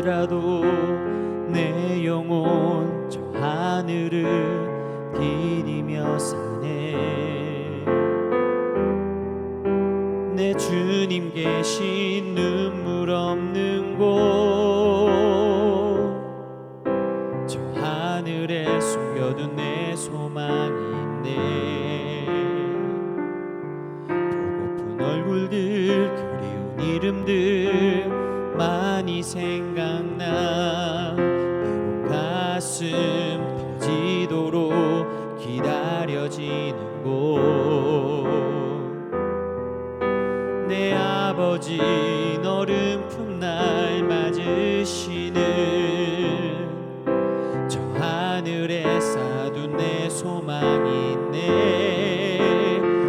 할지라도 내 영혼 저 하늘을 디디며 사네. 내 주님 계신 눈물 없는 곳, 저 하늘에 숨겨둔 내 소망이 있네. 보고픈 얼굴들 그리운 이름들 많이 생각나. 외로운 가슴 터지도록 기다려지는 곳, 내 아버지 너른 품날 맞으시는 저 하늘에 쌓아둔 내 소망이 있네.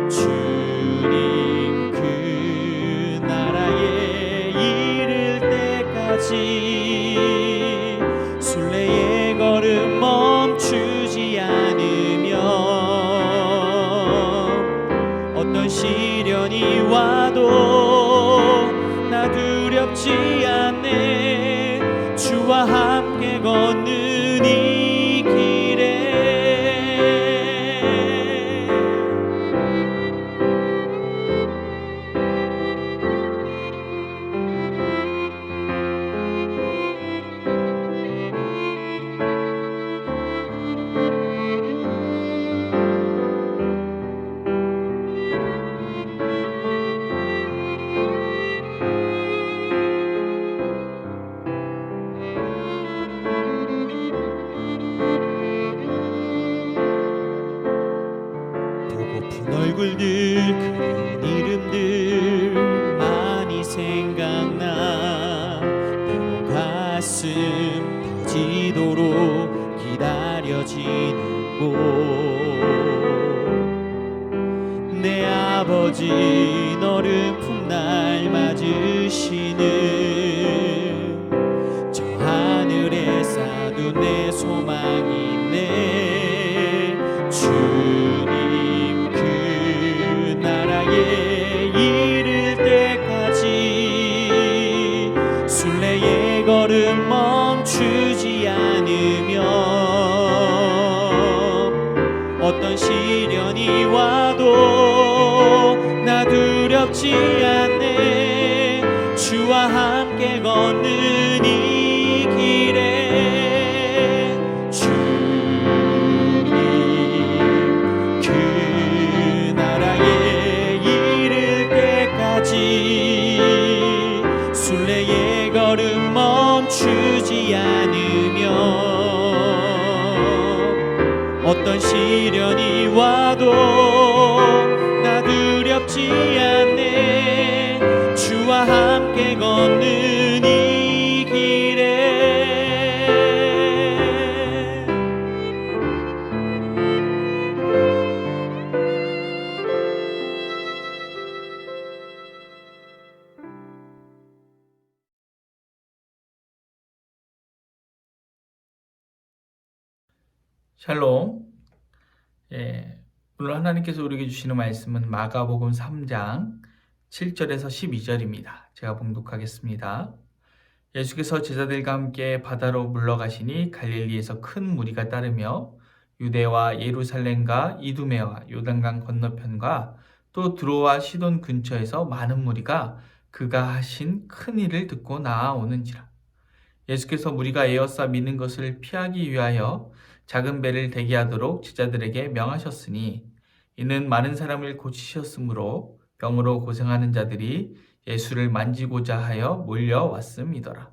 주님 그 나라에 이를 때까지 순례의 걸음 멈추지 않으면 어떤 시련이 와도 나 두렵지 않네. 주와 함께 걷는 이 길에 얼굴들 그리운 이름들 많이 생각나. 외로운 가슴 터지도록 기다려지는 곳, 내 아버지 너른 품날 맞으시는 저 하늘에 쌓아둔 내 소망이 있네. 주님 그 나라에 이를 때까지 순례의 걸음 멈추지 않으면 어떤 시련이 와도 나 두렵지 않네. 주와 함께 걷는 이 길에 주님 그 나라에 이를 때까지 순례의 걸음 멈추지 않으면 어떤 시련이 와도 나 두렵지 않네. 주와 함께 걷는 이 길에 샬롬. 오늘 하나님께서 우리에게 주시는 말씀은 마가복음 3장 7절에서 12절입니다. 제가 봉독하겠습니다. 예수께서 제자들과 함께 바다로 물러가시니 갈릴리에서 큰 무리가 따르며 유대와 예루살렘과 이두메와 요단강 건너편과 또 드로아 시돈 근처에서 많은 무리가 그가 하신 큰 일을 듣고 나아오는지라. 예수께서 무리가 에워싸 미는 것을 피하기 위하여 작은 배를 대기하도록 제자들에게 명하셨으니 이는 많은 사람을 고치셨으므로 병으로 고생하는 자들이 예수를 만지고자 하여 몰려왔음이더라.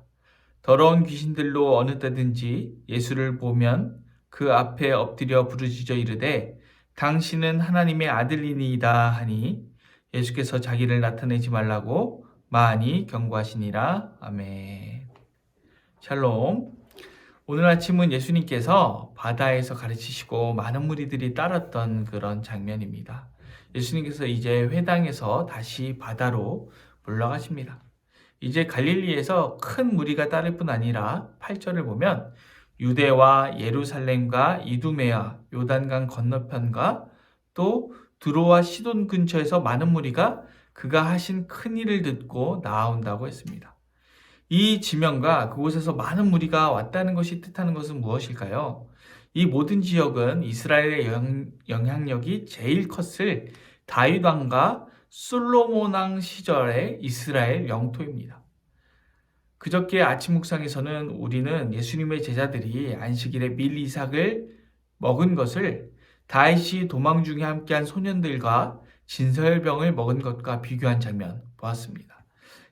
더러운 귀신들로 어느 때든지 예수를 보면 그 앞에 엎드려 부르짖어 이르되 당신은 하나님의 아들이니이다 하니 예수께서 자기를 나타내지 말라고 많이 경고하시니라. 아멘. 샬롬. 오늘 아침은 예수님께서 바다에서 가르치시고 많은 무리들이 따랐던 그런 장면입니다. 예수님께서 이제 회당에서 다시 바다로 물러가십니다. 이제 갈릴리에서 큰 무리가 따를 뿐 아니라 8절을 보면 유대와 예루살렘과 이두메와 요단강 건너편과 또 드로아 시돈 근처에서 많은 무리가 그가 하신 큰 일을 듣고 나아온다고 했습니다. 이 지명과 그곳에서 많은 무리가 왔다는 것이 뜻하는 것은 무엇일까요? 이 모든 지역은 이스라엘의 영향력이 제일 컸을 다윗 왕과 솔로몬 왕 시절의 이스라엘 영토입니다. 그저께 아침 묵상에서는 우리는 예수님의 제자들이 안식일에 밀 이삭을 먹은 것을 다윗이 도망 중에 함께한 소년들과 진설병을 먹은 것과 비교한 장면 보았습니다.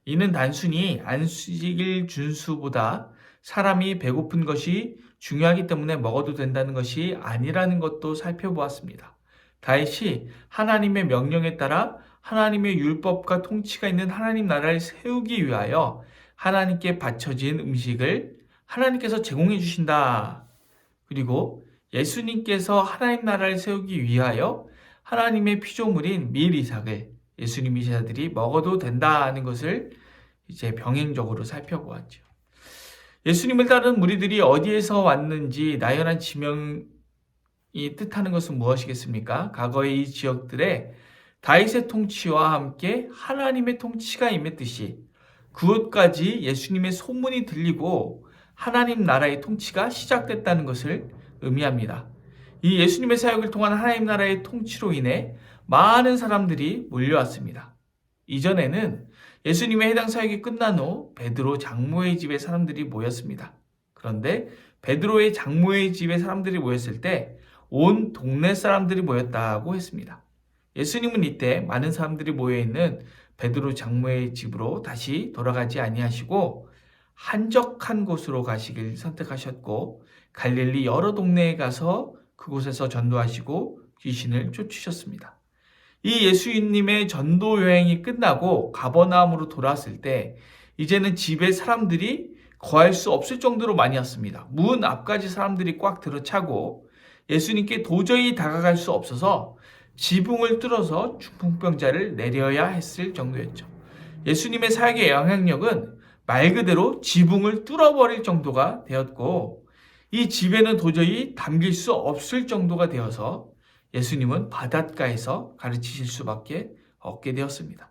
이는 단순히 안식일 준수보다 사람이 배고픈 것이 중요하기 때문에 먹어도 된다는 것이 아니라는 것도 살펴보았습니다. 다윗이 하나님의 명령에 따라 하나님의 율법과 통치가 있는 하나님 나라를 세우기 위하여 하나님께 바쳐진 음식을 하나님께서 제공해 주신다. 그리고 예수님께서 하나님 나라를 세우기 위하여 하나님의 피조물인 밀 이삭을 예수님의 제자들이 먹어도 된다는 것을 이제 병행적으로 살펴보았죠. 예수님을 따르는 무리들이 어디에서 왔는지 나열한 지명이 뜻하는 것은 무엇이겠습니까? 과거의 이 지역들에 다윗의 통치와 함께 하나님의 통치가 임했듯이 그곳까지 예수님의 소문이 들리고 하나님 나라의 통치가 시작됐다는 것을 의미합니다. 이 예수님의 사역을 통한 하나님 나라의 통치로 인해 많은 사람들이 몰려왔습니다. 이전에는 예수님의 해당 사역이 끝난 후 베드로 장모의 집에 사람들이 모였습니다. 그런데 베드로의 장모의 집에 사람들이 모였을 때 온 동네 사람들이 모였다고 했습니다. 예수님은 이때 많은 사람들이 모여있는 베드로 장모의 집으로 다시 돌아가지 아니하시고 한적한 곳으로 가시길 선택하셨고 갈릴리 여러 동네에 가서 그곳에서 전도하시고 귀신을 쫓으셨습니다. 이 예수님의 전도 여행이 끝나고 가버나움으로 돌아왔을 때 이제는 집에 사람들이 거할 수 없을 정도로 많이 왔습니다. 문 앞까지 사람들이 꽉 들어차고 예수님께 도저히 다가갈 수 없어서 지붕을 뚫어서 중풍병자를 내려야 했을 정도였죠. 예수님의 사역의 영향력은 말 그대로 지붕을 뚫어버릴 정도가 되었고 이 집에는 도저히 담길 수 없을 정도가 되어서 예수님은 바닷가에서 가르치실 수밖에 없게 되었습니다.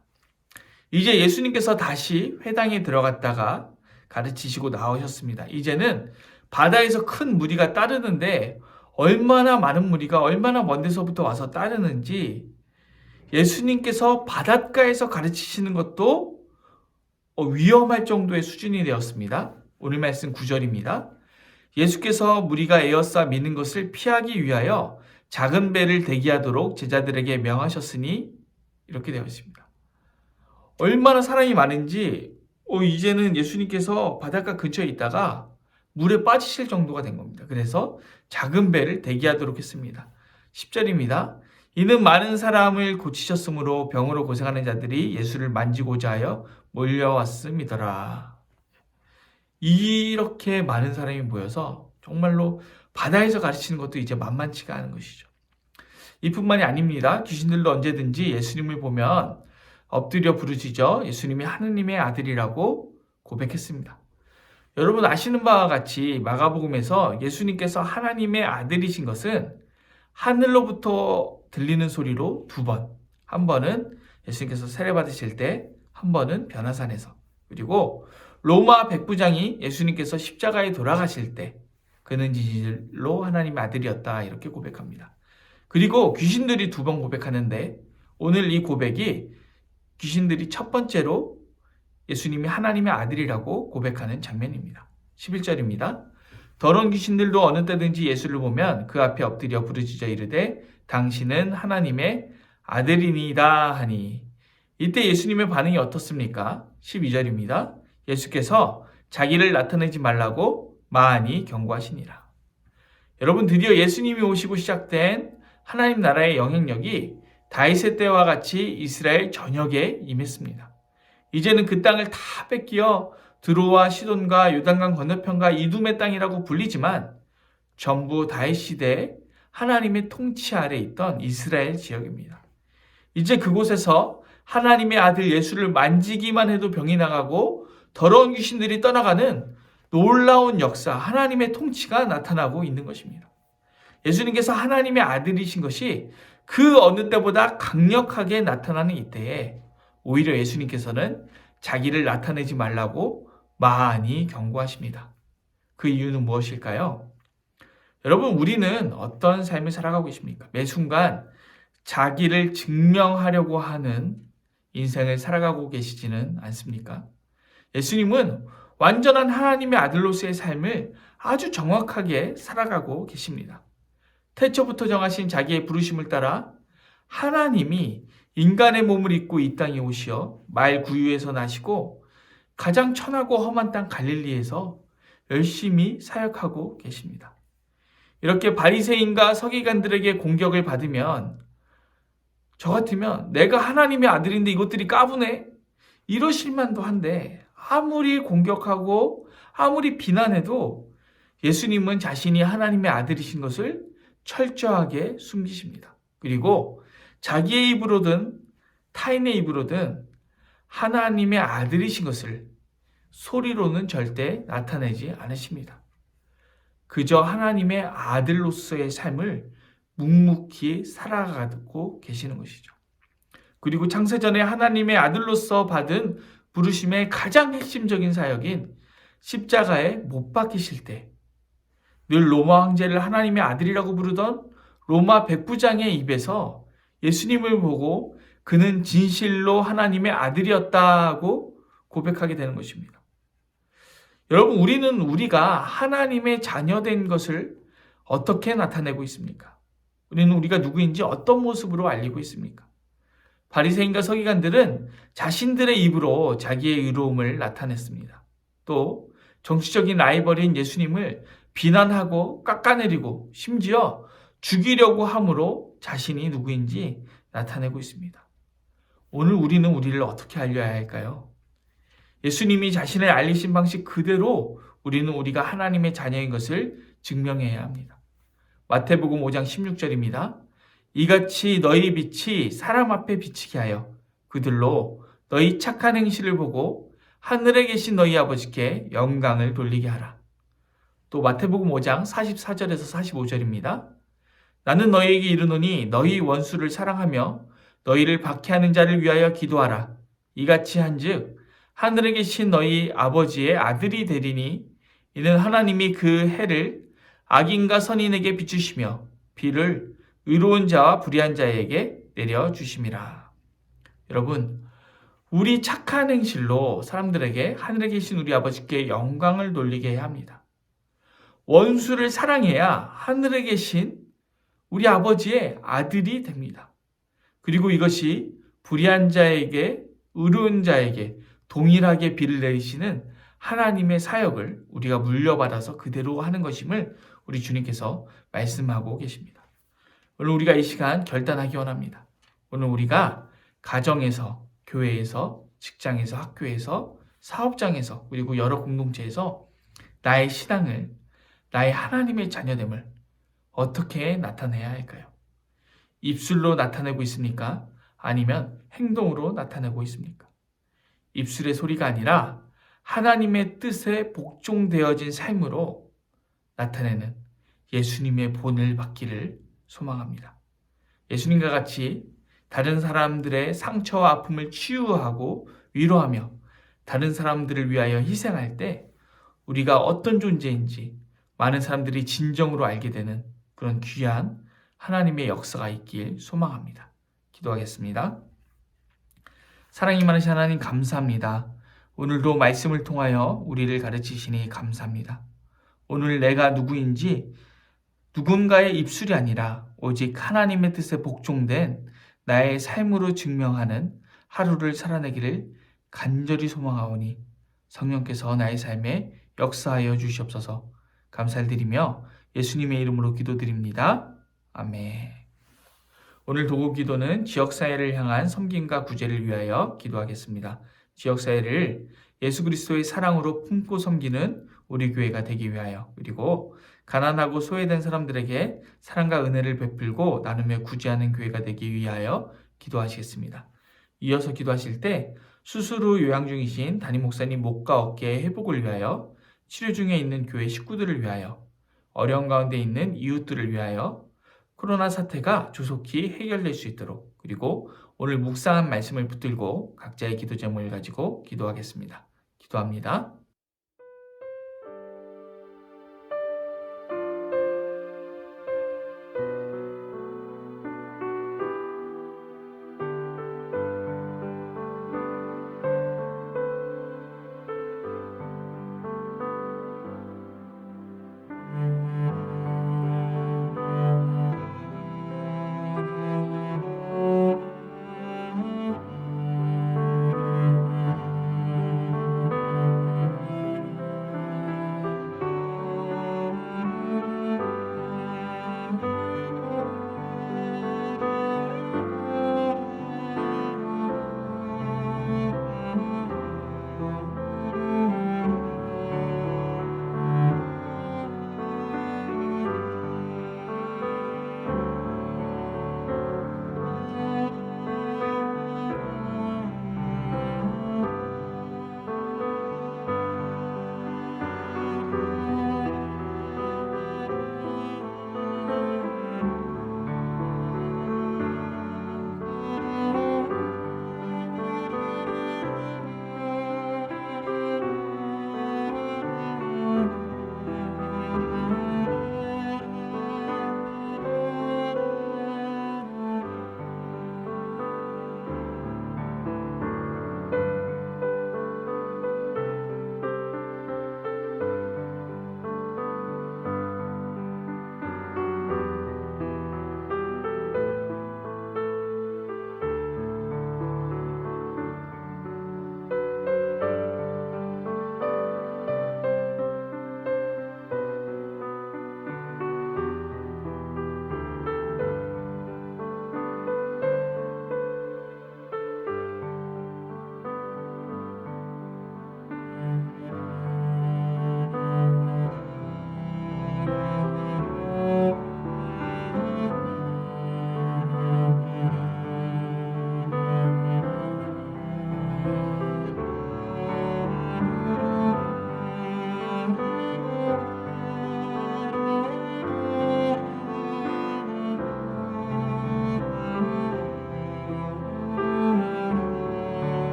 이제 예수님께서 다시 회당에 들어갔다가 가르치시고 나오셨습니다. 이제는 바다에서 큰 무리가 따르는데 얼마나 많은 무리가 얼마나 먼 데서부터 와서 따르는지 예수님께서 바닷가에서 가르치시는 것도 위험할 정도의 수준이 되었습니다. 오늘 말씀 9절입니다. 예수께서 무리가 에워싸 미는 것을 피하기 위하여 작은 배를 대기하도록 제자들에게 명하셨으니 이렇게 되어 있습니다. 얼마나 사람이 많은지 이제는 예수님께서 바닷가 근처에 있다가 물에 빠지실 정도가 된 겁니다. 그래서 작은 배를 대기하도록 했습니다. 10절입니다. 이는 많은 사람을 고치셨으므로 병으로 고생하는 자들이 예수를 만지고자 하여 몰려왔음이더라. 이렇게 많은 사람이 모여서 정말로 바다에서 가르치는 것도 이제 만만치가 않은 것이죠. 이뿐만이 아닙니다. 귀신들도 언제든지 예수님을 보면 엎드려 부르짖어 예수님이 하느님의 아들이라고 고백했습니다. 여러분 아시는 바와 같이 마가복음에서 예수님께서 하나님의 아들이신 것은 하늘로부터 들리는 소리로 2번, 한 번은 예수님께서 세례 받으실 때, 한 번은 변화산에서, 그리고 로마 백부장이 예수님께서 십자가에 돌아가실 때 그는 진실로 하나님의 아들이었다 이렇게 고백합니다. 그리고 귀신들이 2번 고백하는데 오늘 이 고백이 귀신들이 첫 번째로 예수님이 하나님의 아들이라고 고백하는 장면입니다. 11절입니다. 더러운 귀신들도 어느 때든지 예수를 보면 그 앞에 엎드려 부르짖어 이르되 당신은 하나님의 아들이니이다 하니 이때 예수님의 반응이 어떻습니까? 12절입니다. 예수께서 자기를 나타내지 말라고 많이 경고하시니라. 여러분 드디어 예수님이 오시고 시작된 하나님 나라의 영향력이 다윗의 때와 같이 이스라엘 전역에 임했습니다. 이제는 그 땅을 다 뺏기어 드로와 시돈과 요단강 건너편과 이둠의 땅이라고 불리지만 전부 다윗 시대에 하나님의 통치 아래 있던 이스라엘 지역입니다. 이제 그곳에서 하나님의 아들 예수를 만지기만 해도 병이 나가고 더러운 귀신들이 떠나가는 놀라운 역사, 하나님의 통치가 나타나고 있는 것입니다. 예수님께서 하나님의 아들이신 것이 그 어느 때보다 강력하게 나타나는 이때에 오히려 예수님께서는 자기를 나타내지 말라고 많이 경고하십니다. 그 이유는 무엇일까요? 여러분, 우리는 어떤 삶을 살아가고 계십니까? 매 순간 자기를 증명하려고 하는 인생을 살아가고 계시지는 않습니까? 예수님은 완전한 하나님의 아들로서의 삶을 아주 정확하게 살아가고 계십니다. 태초부터 정하신 자기의 부르심을 따라 하나님이 인간의 몸을 입고 이 땅에 오시어 말 구유에서 나시고 가장 천하고 험한 땅 갈릴리에서 열심히 사역하고 계십니다. 이렇게 바리새인과 서기관들에게 공격을 받으면 저 같으면 내가 하나님의 아들인데 이것들이 까부네? 이러실 만도 한데 아무리 공격하고 아무리 비난해도 예수님은 자신이 하나님의 아들이신 것을 철저하게 숨기십니다. 그리고 자기의 입으로든 타인의 입으로든 하나님의 아들이신 것을 소리로는 절대 나타내지 않으십니다. 그저 하나님의 아들로서의 삶을 묵묵히 살아가고 계시는 것이죠. 그리고 창세전에 하나님의 아들로서 받은 부르심의 가장 핵심적인 사역인 십자가에 못 박히실 때 늘 로마 황제를 하나님의 아들이라고 부르던 로마 백부장의 입에서 예수님을 보고 그는 진실로 하나님의 아들이었다고 고백하게 되는 것입니다. 여러분, 우리가 하나님의 자녀된 것을 어떻게 나타내고 있습니까? 우리는 우리가 누구인지 어떤 모습으로 알리고 있습니까? 바리새인과 서기관들은 자신들의 입으로 자기의 의로움을 나타냈습니다. 또 정치적인 라이벌인 예수님을 비난하고 깎아내리고 심지어 죽이려고 함으로 자신이 누구인지 나타내고 있습니다. 오늘 우리는 우리를 어떻게 알려야 할까요? 예수님이 자신을 알리신 방식 그대로 우리는 우리가 하나님의 자녀인 것을 증명해야 합니다. 마태복음 5장 16절입니다. 이같이 너희 빛이 사람 앞에 비치게 하여 그들로 너희 착한 행실을 보고 하늘에 계신 너희 아버지께 영광을 돌리게 하라. 또 마태복음 5장 44절에서 45절입니다. 나는 너희에게 이르노니 너희 원수를 사랑하며 너희를 박해하는 자를 위하여 기도하라. 이같이 한즉 하늘에 계신 너희 아버지의 아들이 되리니 이는 하나님이 그 해를 악인과 선인에게 비추시며 비를 의로운 자와 불의한 자에게 내려주심이라. 여러분, 우리 착한 행실로 사람들에게 하늘에 계신 우리 아버지께 영광을 돌리게 해야 합니다. 원수를 사랑해야 하늘에 계신 우리 아버지의 아들이 됩니다. 그리고 이것이 불의한 자에게, 의로운 자에게 동일하게 비를 내리시는 하나님의 사역을 우리가 물려받아서 그대로 하는 것임을 우리 주님께서 말씀하고 계십니다. 오늘 우리가 이 시간 결단하기 원합니다. 오늘 우리가 가정에서, 교회에서, 직장에서, 학교에서, 사업장에서, 그리고 여러 공동체에서 나의 신앙을, 나의 하나님의 자녀됨을 어떻게 나타내야 할까요? 입술로 나타내고 있습니까? 아니면 행동으로 나타내고 있습니까? 입술의 소리가 아니라 하나님의 뜻에 복종되어진 삶으로 나타내는 예수님의 본을 받기를 소망합니다. 예수님과 같이 다른 사람들의 상처와 아픔을 치유하고 위로하며 다른 사람들을 위하여 희생할 때 우리가 어떤 존재인지 많은 사람들이 진정으로 알게 되는 그런 귀한 하나님의 역사가 있길 소망합니다. 기도하겠습니다. 사랑이 많으신 하나님 감사합니다. 오늘도 말씀을 통하여 우리를 가르치시니 감사합니다. 오늘 내가 누구인지 누군가의 입술이 아니라 오직 하나님의 뜻에 복종된 나의 삶으로 증명하는 하루를 살아내기를 간절히 소망하오니 성령께서 나의 삶에 역사하여 주시옵소서. 감사를 드리며 예수님의 이름으로 기도드립니다. 아멘. 오늘 도구 기도는 지역사회를 향한 섬김과 구제를 위하여 기도하겠습니다. 지역사회를 예수 그리스도의 사랑으로 품고 섬기는 우리 교회가 되기 위하여, 그리고 가난하고 소외된 사람들에게 사랑과 은혜를 베풀고 나누며 구제하는 교회가 되기 위하여 기도하시겠습니다. 이어서 기도하실 때 수술 후 요양 중이신 담임 목사님 목과 어깨의 회복을 위하여, 치료 중에 있는 교회 식구들을 위하여, 어려운 가운데 있는 이웃들을 위하여 코로나 사태가 조속히 해결될 수 있도록, 그리고 오늘 묵상한 말씀을 붙들고 각자의 기도 제목을 가지고 기도하겠습니다. 기도합니다.